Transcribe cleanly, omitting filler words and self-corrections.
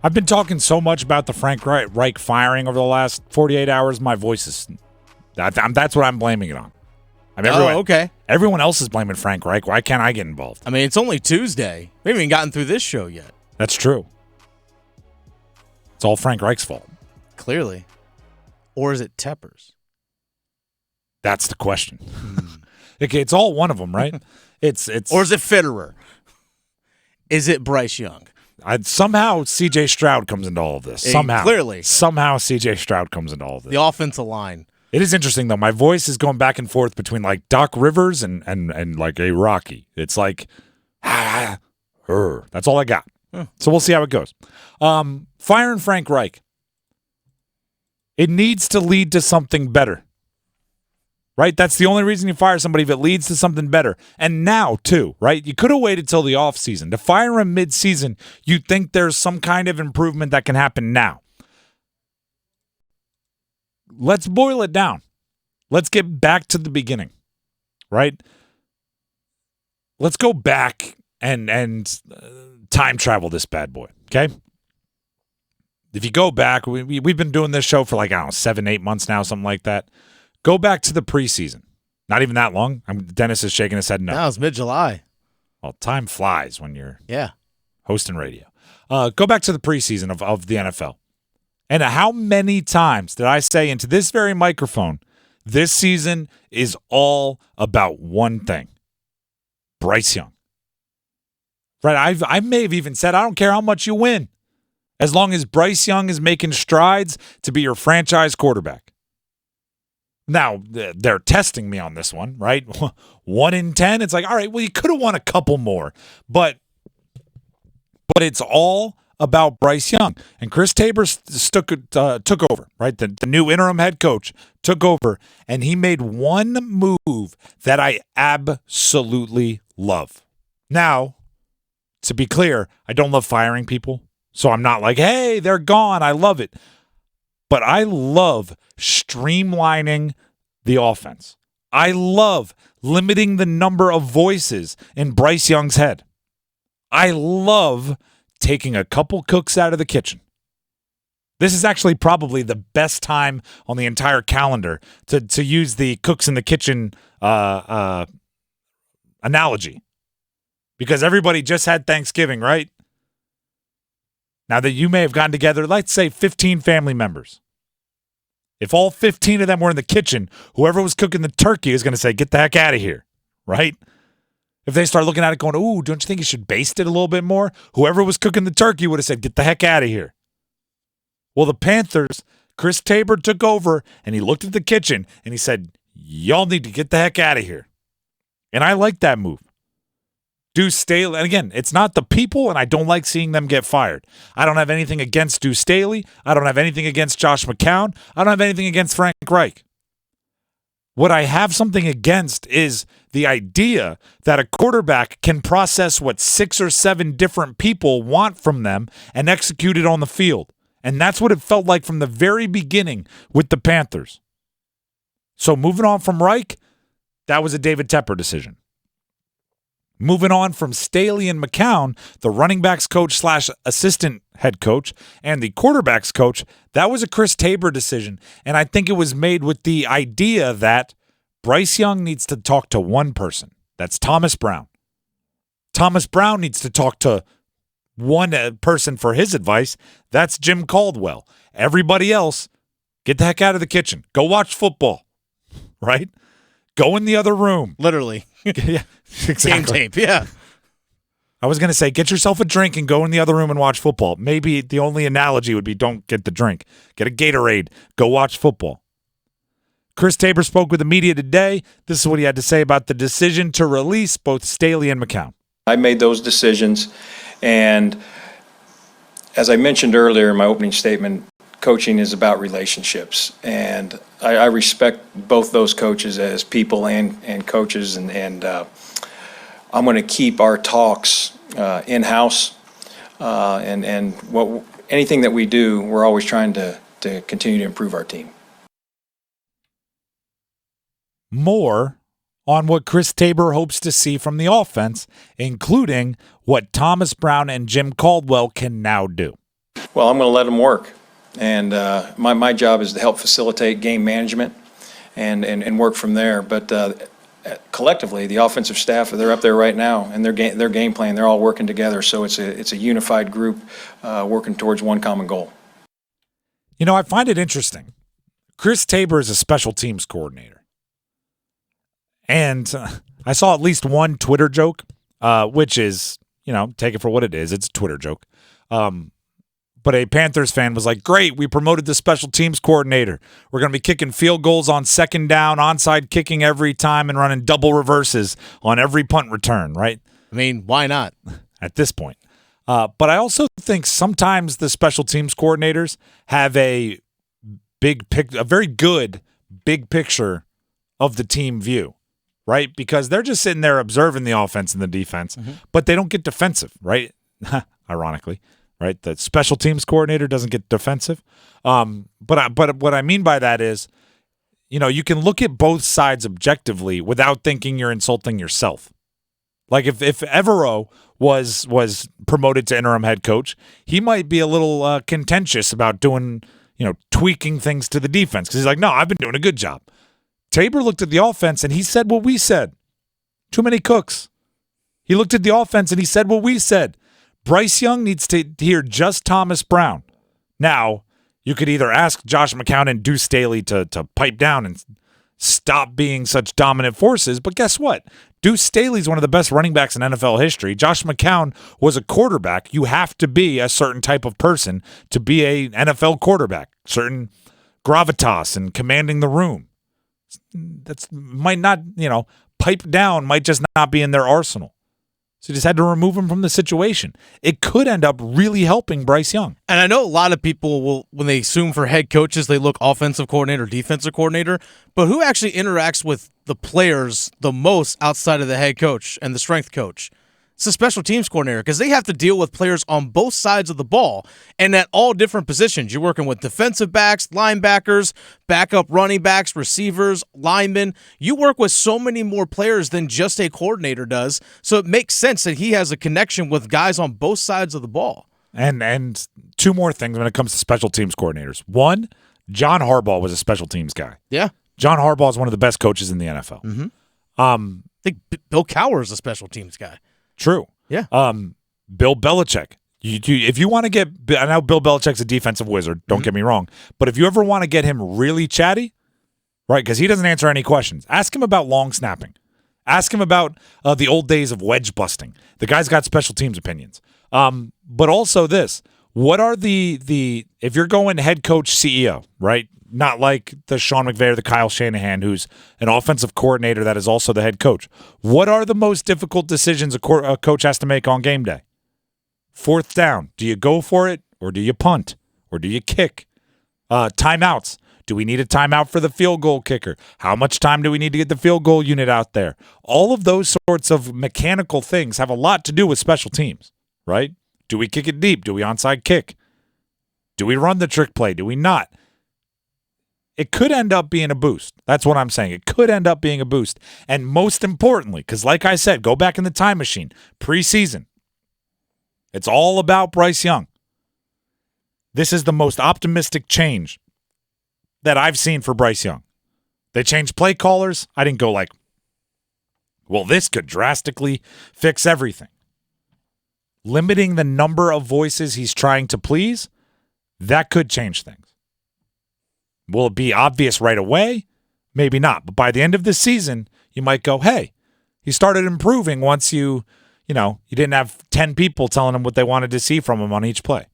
I've been talking so much about the Frank Reich firing over the last 48 hours. My voice is that's what I'm blaming it on. I mean, okay. Everyone else is blaming Frank Reich. Why can't I get involved? I mean, it's only Tuesday. We haven't even gotten through this show yet. That's true. It's all Frank Reich's fault. Clearly. Or is it Tepper's? That's the question. Okay, it's all one of them, right? It's Or is it Fitterer? Is it Bryce Young? Somehow C.J. Stroud comes into all of this. Somehow. Clearly. Somehow C.J. Stroud comes into all of this. The offensive line. It is interesting, though. My voice is going back and forth between, like, Doc Rivers and like, a Rocky. It's like, that's all I got. So we'll see how it goes. Firing Frank Reich. It needs to lead to something better. Right? That's the only reason you fire somebody, if it leads to something better. And now, too, right? You could have waited till the offseason. To fire him mid-season, you'd think there's some kind of improvement that can happen now. Let's boil it down. Let's get back to the beginning, right? Let's go back and time travel this bad boy, okay? If you go back, we've been doing this show for like, I don't know, 7-8 months now, something like that. Go back to the preseason. Not even that long. Dennis is shaking his head no. No, it's mid-July. Well, time flies when you're hosting radio. Go back to the preseason of the NFL. And how many times did I say into this very microphone, this season is all about one thing, Bryce Young. Right? I may have even said, I don't care how much you win, as long as Bryce Young is making strides to be your franchise quarterback. Now, they're testing me on this one, right? 1 in 10, it's like, all right, well, you could have won a couple more, but it's all about Bryce Young. And Chris Tabor took over, right? The new interim head coach took over, and he made one move that I absolutely love. Now, to be clear, I don't love firing people, so I'm not like, hey, they're gone. I love it. But I love streamlining the offense. I love limiting the number of voices in Bryce Young's head. I love taking a couple cooks out of the kitchen. This is actually probably the best time on the entire calendar to use the cooks in the kitchen analogy. Because everybody just had Thanksgiving, right? Now that you may have gotten together, let's say 15 family members. If all 15 of them were in the kitchen, whoever was cooking the turkey is going to say, get the heck out of here, right? If they start looking at it going, ooh, don't you think you should baste it a little bit more? Whoever was cooking the turkey would have said, get the heck out of here. Well, the Panthers, Chris Tabor took over, and he looked at the kitchen, and he said, y'all need to get the heck out of here. And I like that move. Deuce Staley, and again, it's not the people, and I don't like seeing them get fired. I don't have anything against Deuce Staley. I don't have anything against Josh McCown. I don't have anything against Frank Reich. What I have something against is the idea that a quarterback can process what 6 or 7 different people want from them and execute it on the field. And that's what it felt like from the very beginning with the Panthers. So moving on from Reich, that was a David Tepper decision. Moving on from Staley and McCown, the running backs coach / assistant head coach, and the quarterbacks coach, that was a Chris Tabor decision. And I think it was made with the idea that Bryce Young needs to talk to one person. That's Thomas Brown. Thomas Brown needs to talk to one person for his advice. That's Jim Caldwell. Everybody else, get the heck out of the kitchen. Go watch football, right? Go in the other room. Literally. Yeah, exactly. Game tape, yeah. I was going to say, get yourself a drink and go in the other room and watch football. Maybe the only analogy would be don't get the drink. Get a Gatorade. Go watch football. Chris Tabor spoke with the media today. This is what he had to say about the decision to release both Staley and McCown. I made those decisions, and as I mentioned earlier in my opening statement, coaching is about relationships, and I respect both those coaches as people and coaches, and I'm going to keep our talks in-house, and anything that we do, we're always trying to continue to improve our team. More on what Chris Tabor hopes to see from the offense, including what Thomas Brown and Jim Caldwell can now do. Well, I'm going to let them work. And my job is to help facilitate game management and work from there. But collectively, the offensive staff, they're up there right now, and their game plan, they're all working together. So it's a unified group working towards one common goal. You know, I find it interesting. Chris Tabor is a special teams coordinator. And I saw at least one Twitter joke, which is, take it for what it is. It's a Twitter joke. But a Panthers fan was like, great, we promoted the special teams coordinator. We're going to be kicking field goals on second down, onside kicking every time, and running double reverses on every punt return, right? I mean, why not? At this point. But I also think sometimes the special teams coordinators have a very good big picture of the team view, right? Because they're just sitting there observing the offense and the defense, but they don't get defensive, right? Ironically. Right, the special teams coordinator doesn't get defensive, but what I mean by that is, you can look at both sides objectively without thinking you're insulting yourself. Like if Evero was promoted to interim head coach, he might be a little contentious about doing, tweaking things to the defense because he's like, no, I've been doing a good job. Tabor looked at the offense and he said what we said. Too many cooks. He looked at the offense and he said what we said. Bryce Young needs to hear just Thomas Brown. Now, you could either ask Josh McCown and Deuce Staley to pipe down and stop being such dominant forces, but guess what? Deuce Staley's one of the best running backs in NFL history. Josh McCown was a quarterback. You have to be a certain type of person to be a NFL quarterback, certain gravitas and commanding the room. That's might not, pipe down might just not be in their arsenal. So you just had to remove him from the situation. It could end up really helping Bryce Young. And I know a lot of people will, when they assume for head coaches, they look offensive coordinator, defensive coordinator, but who actually interacts with the players the most outside of the head coach and the strength coach? It's the special teams coordinator because they have to deal with players on both sides of the ball and at all different positions. You're working with defensive backs, linebackers, backup running backs, receivers, linemen. You work with so many more players than just a coordinator does, so it makes sense that he has a connection with guys on both sides of the ball. And two more things when it comes to special teams coordinators. One, John Harbaugh was a special teams guy. Yeah. John Harbaugh is one of the best coaches in the NFL. Mm-hmm. I think Bill Cowher is a special teams guy. True. Yeah. Bill Belichick. If you want to get, I know Bill Belichick's a defensive wizard. Don't get me wrong, but if you ever want to get him really chatty, right? Because he doesn't answer any questions. Ask him about long snapping. Ask him about the old days of wedge busting. The guy's got special teams opinions. But also this: what are the if you're going head coach CEO, right? Not like the Sean McVay or the Kyle Shanahan, who's an offensive coordinator that is also the head coach. What are the most difficult decisions a coach has to make on game day? Fourth down. Do you go for it or do you punt or do you kick? Timeouts. Do we need a timeout for the field goal kicker? How much time do we need to get the field goal unit out there? All of those sorts of mechanical things have a lot to do with special teams, right? Do we kick it deep? Do we onside kick? Do we run the trick play? Do we not? It could end up being a boost. That's what I'm saying. It could end up being a boost. And most importantly, because like I said, go back in the time machine, preseason. It's all about Bryce Young. This is the most optimistic change that I've seen for Bryce Young. They changed play callers. I didn't go like, well, this could drastically fix everything. Limiting the number of voices he's trying to please, that could change things. Will it be obvious right away? Maybe not. But by the end of the season, you might go, hey, he started improving once you didn't have 10 people telling him what they wanted to see from him on each play.